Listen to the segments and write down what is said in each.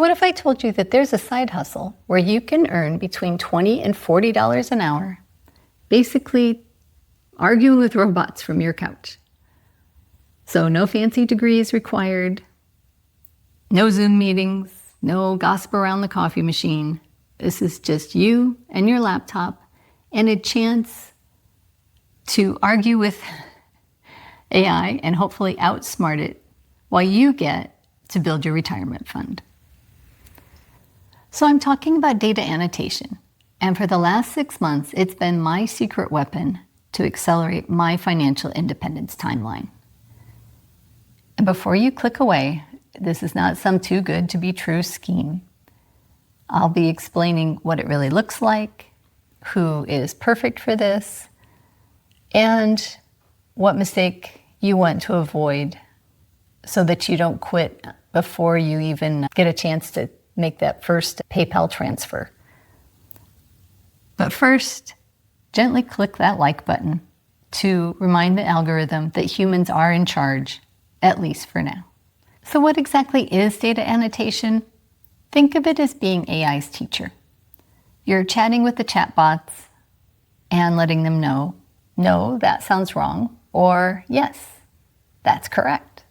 What if I told you that there's a side hustle where you can earn between $20 and $40 an hour, basically arguing with robots from your couch? So no fancy degrees required, no Zoom meetings, no gossip around the coffee machine. This is just you and your laptop and a chance to argue with AI and hopefully outsmart it while you get to build your retirement fund. So I'm talking about data annotation. And for the last 6 months, it's been my secret weapon to accelerate my financial independence timeline. And before you click away, this is not some too good to be true scheme. I'll be explaining what it really looks like, who is perfect for this, and what mistake you want to avoid so that you don't quit before you even get a chance to make that first PayPal transfer. But first, gently click that like button to remind the algorithm that humans are in charge, at least for now. So what exactly is data annotation? Think of it as being AI's teacher. You're chatting with the chatbots and letting them know, no, that sounds wrong, or yes, that's correct.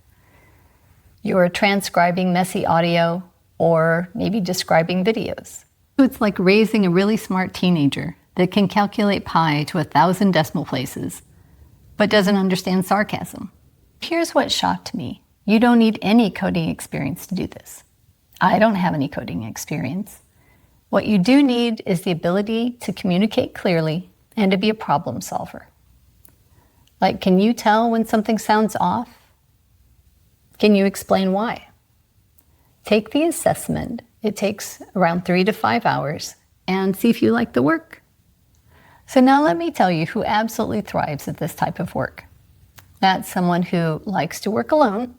You're transcribing messy audio or maybe describing videos. So it's like raising a really smart teenager that can calculate pi to 1,000 decimal places, but doesn't understand sarcasm. Here's what shocked me. You don't need any coding experience to do this. I don't have any coding experience. What you do need is the ability to communicate clearly and to be a problem solver. Like, can you tell when something sounds off? Can you explain why? Take the assessment. It takes around 3 to 5 hours, and see if you like the work. So now let me tell you who absolutely thrives at this type of work. That's someone who likes to work alone,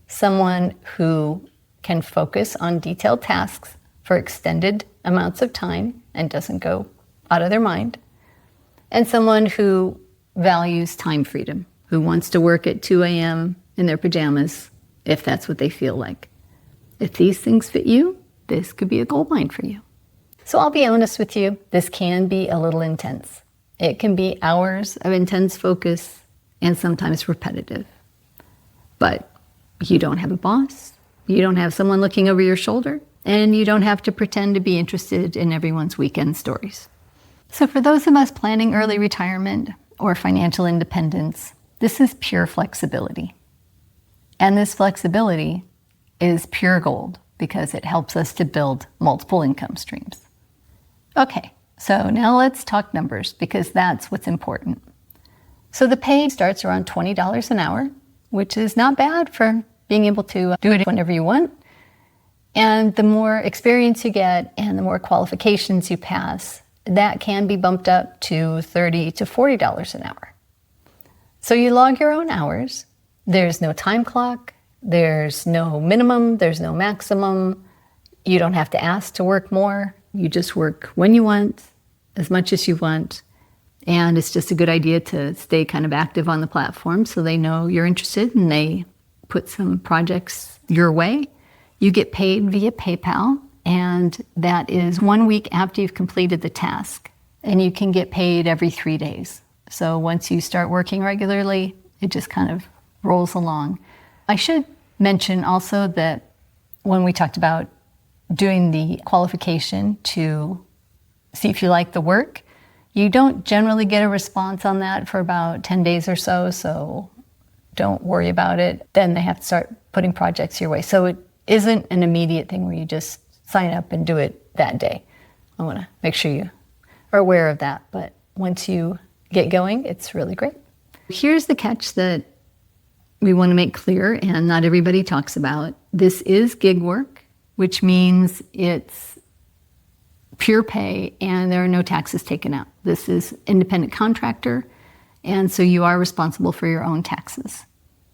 someone who can focus on detailed tasks for extended amounts of time and doesn't go out of their mind, and someone who values time freedom, who wants to work at 2 a.m. in their pajamas if that's what they feel like. If these things fit you, this could be a goldmine for you. So I'll be honest with you, this can be a little intense. It can be hours of intense focus and sometimes repetitive. But you don't have a boss, you don't have someone looking over your shoulder, and you don't have to pretend to be interested in everyone's weekend stories. So for those of us planning early retirement or financial independence, this is pure flexibility. And this flexibility is pure gold because it helps us to build multiple income streams. Okay, so now let's talk numbers because that's what's important. So the pay starts around $20 an hour, which is not bad for being able to do it whenever you want. And the more experience you get and the more qualifications you pass, that can be bumped up to $30 to $40 an hour. So you log your own hours. There's no time clock. There's no minimum. There's no maximum. You don't have to ask to work more. You just work when you want, as much as you want. And it's just a good idea to stay kind of active on the platform so they know you're interested and they put some projects your way. You get paid via PayPal, and that is 1 week after you've completed the task. And you can get paid every 3 days. So once you start working regularly, it just kind of rolls along. I should mention also that when we talked about doing the qualification to see if you like the work, you don't generally get a response on that for about 10 days or so don't worry about it. Then they have to start putting projects your way. So it isn't an immediate thing where you just sign up and do it that day. I want to make sure you are aware of that. But once you get going, it's really great. Here's the catch that we want to make clear, and not everybody talks about. This is gig work, which means it's pure pay and there are no taxes taken out. This is independent contractor, and so you are responsible for your own taxes.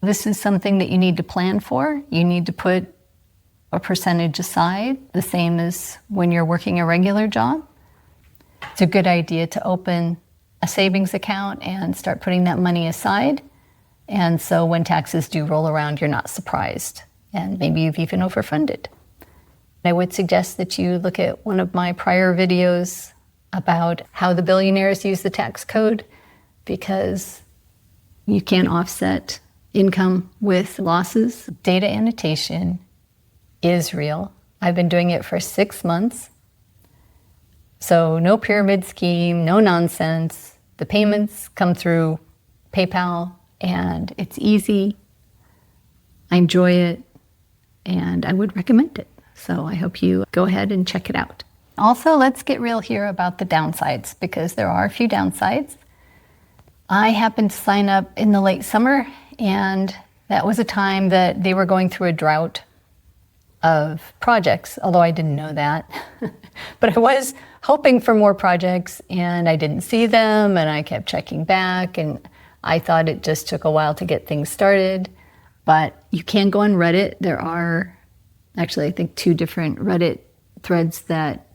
This is something that you need to plan for. You need to put a percentage aside, the same as when you're working a regular job. It's a good idea to open a savings account and start putting that money aside. And so when taxes do roll around, you're not surprised. And maybe you've even overfunded. I would suggest that you look at one of my prior videos about how the billionaires use the tax code, because you can't offset income with losses. Data annotation is real. I've been doing it for 6 months. So no pyramid scheme, no nonsense. The payments come through PayPal and it's easy. I enjoy it and I would recommend it. So I hope you go ahead and check it out. Also, let's get real here about the downsides, because there are a few downsides. I happened to sign up in the late summer, and that was a time that they were going through a drought of projects, although I didn't know that. But I was hoping for more projects, and I didn't see them, and I kept checking back, and I thought it just took a while to get things started. But you can go on Reddit. There are actually, I think, 2 different Reddit threads that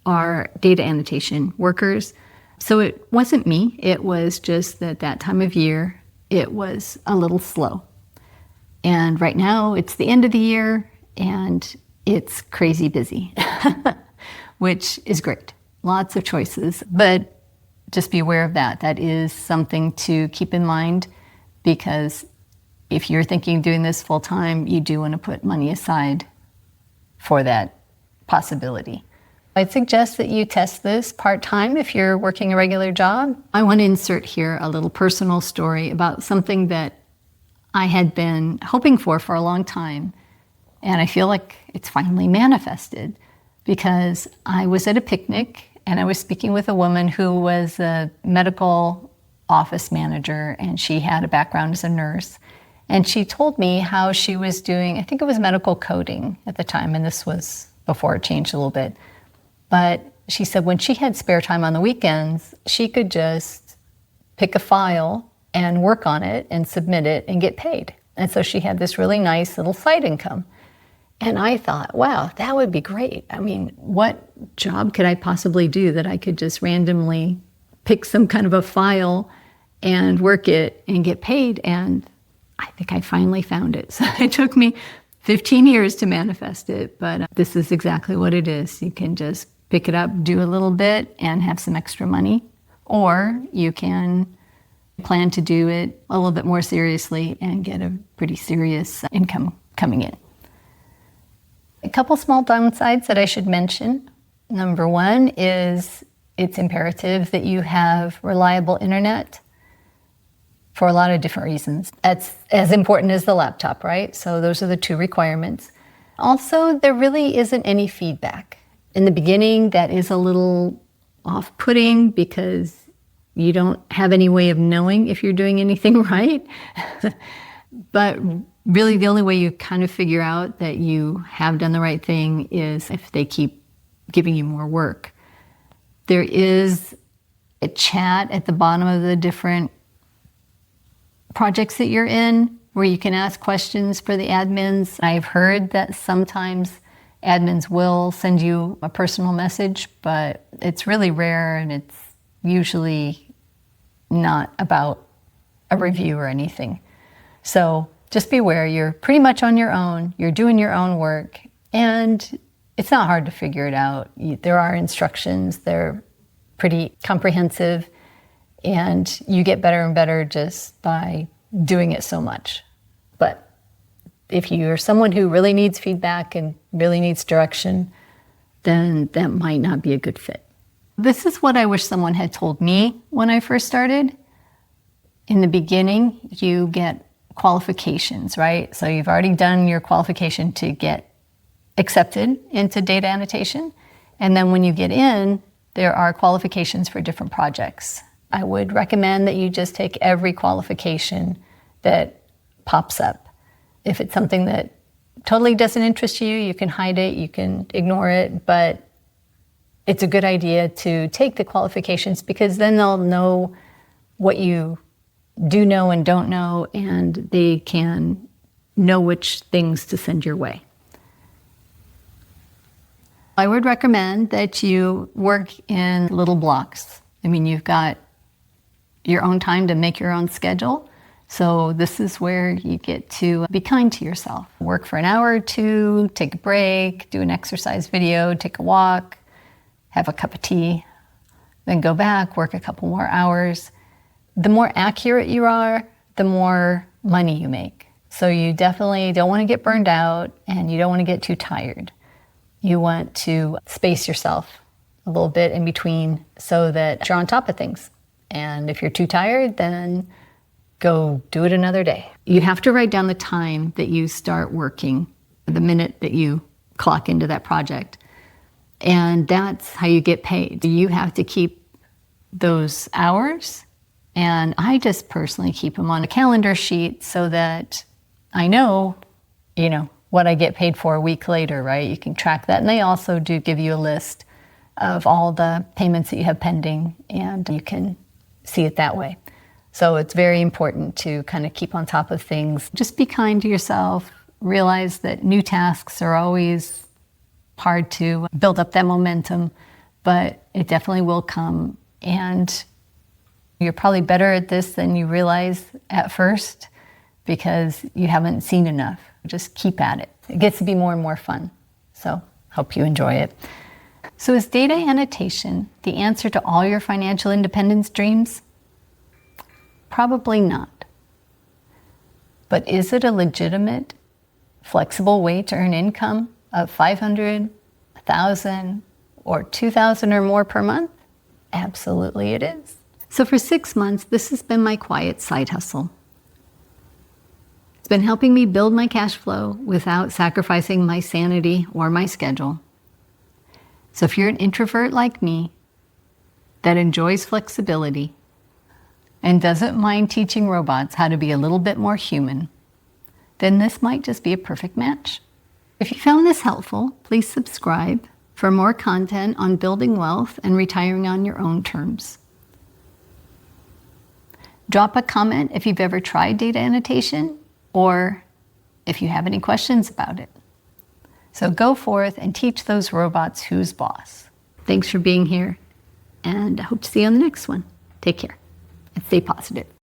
are data annotation workers. So it wasn't me. It was just that time of year, it was a little slow. And right now it's the end of the year and it's crazy busy, which is great. Lots of choices, but just be aware of that. That is something to keep in mind, because if you're thinking of doing this full time, you do want to put money aside for that possibility. I'd suggest that you test this part-time if you're working a regular job. I want to insert here a little personal story about something that I had been hoping for a long time, and I feel like it's finally manifested, because I was at a picnic and I was speaking with a woman who was a medical office manager, and she had a background as a nurse. And she told me how she was doing, I think it was medical coding at the time, and this was before it changed a little bit. But she said when she had spare time on the weekends, she could just pick a file and work on it and submit it and get paid. And so she had this really nice little side income. And I thought, wow, that would be great. I mean, what job could I possibly do that I could just randomly pick some kind of a file and work it and get paid? And I think I finally found it. So it took me 15 years to manifest it, but this is exactly what it is. You can just pick it up, do a little bit, and have some extra money. Or you can plan to do it a little bit more seriously and get a pretty serious income coming in. A couple small downsides that I should mention. Number 1 is it's imperative that you have reliable internet for a lot of different reasons. That's as important as the laptop, right? So those are the 2 requirements. Also, there really isn't any feedback. In the beginning, that is a little off-putting because you don't have any way of knowing if you're doing anything right. But really the only way you kind of figure out that you have done the right thing is if they keep giving you more work. There is a chat at the bottom of the different projects that you're in where you can ask questions for the admins. I've heard that sometimes admins will send you a personal message, but it's really rare and it's usually not about a review or anything. So just be aware, you're pretty much on your own, you're doing your own work, and it's not hard to figure it out. There are instructions, they're pretty comprehensive, and you get better and better just by doing it so much. But if you're someone who really needs feedback and really needs direction, then that might not be a good fit. This is what I wish someone had told me when I first started. In the beginning, you get qualifications, right? So you've already done your qualification to get accepted into data annotation. And then when you get in, there are qualifications for different projects. I would recommend that you just take every qualification that pops up. If it's something that totally doesn't interest you, you can hide it, you can ignore it, but it's a good idea to take the qualifications because then they'll know what you do know and don't know, and they can know which things to send your way. I would recommend that you work in little blocks. I mean, you've got your own time to make your own schedule. So this is where you get to be kind to yourself. Work for an hour or two, take a break, do an exercise video, take a walk, have a cup of tea, then go back, work a couple more hours. The more accurate you are, the more money you make. So you definitely don't want to get burned out and you don't want to get too tired. You want to space yourself a little bit in between so that you're on top of things. And if you're too tired, then go do it another day. You have to write down the time that you start working, the minute that you clock into that project. And that's how you get paid. You have to keep those hours. And I just personally keep them on a calendar sheet so that I know, what I get paid for a week later, right? You can track that. And they also do give you a list of all the payments that you have pending, and you can see it that way. So it's very important to kind of keep on top of things. Just be kind to yourself. Realize that new tasks are always hard to build up that momentum, but it definitely will come. And you're probably better at this than you realize at first because you haven't seen enough. Just keep at it. It gets to be more and more fun. So hope you enjoy it. So is data annotation the answer to all your financial independence dreams? Probably not. But is it a legitimate, flexible way to earn income of $500, $1,000, or $2,000 or more per month? Absolutely it is. So for 6 months, this has been my quiet side hustle. It's been helping me build my cash flow without sacrificing my sanity or my schedule. So if you're an introvert like me that enjoys flexibility and doesn't mind teaching robots how to be a little bit more human, then this might just be a perfect match. If you found this helpful, please subscribe for more content on building wealth and retiring on your own terms. Drop a comment if you've ever tried data annotation or if you have any questions about it. So go forth and teach those robots who's boss. Thanks for being here, and I hope to see you on the next one. Take care and stay positive.